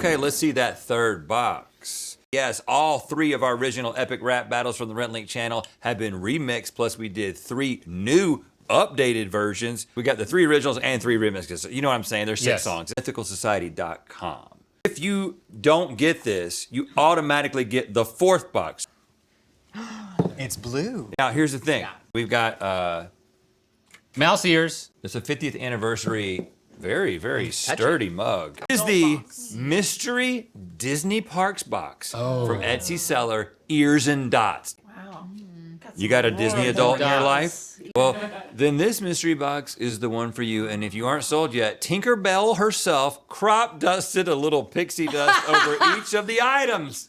Okay, let's see that third box. Yes, all 3 of our original epic rap battles from the Rent Link channel have been remixed, plus we did 3 new updated versions. We got the 3 originals and 3 remixes. You know what I'm saying? There's 6 songs. Mythicalsociety.com. If you don't get this, you automatically get the 4th box. It's blue. Now, here's the thing. We've got mouse ears. it's a 50th anniversary, very, very sturdy mug. This is the Mystery Disney Parks box from Etsy seller Ears and Dots. Wow. You got a Disney adult in your life? Well, then this mystery box is the one for you. And if you aren't sold yet, Tinkerbell herself crop dusted a little pixie dust over each of the items.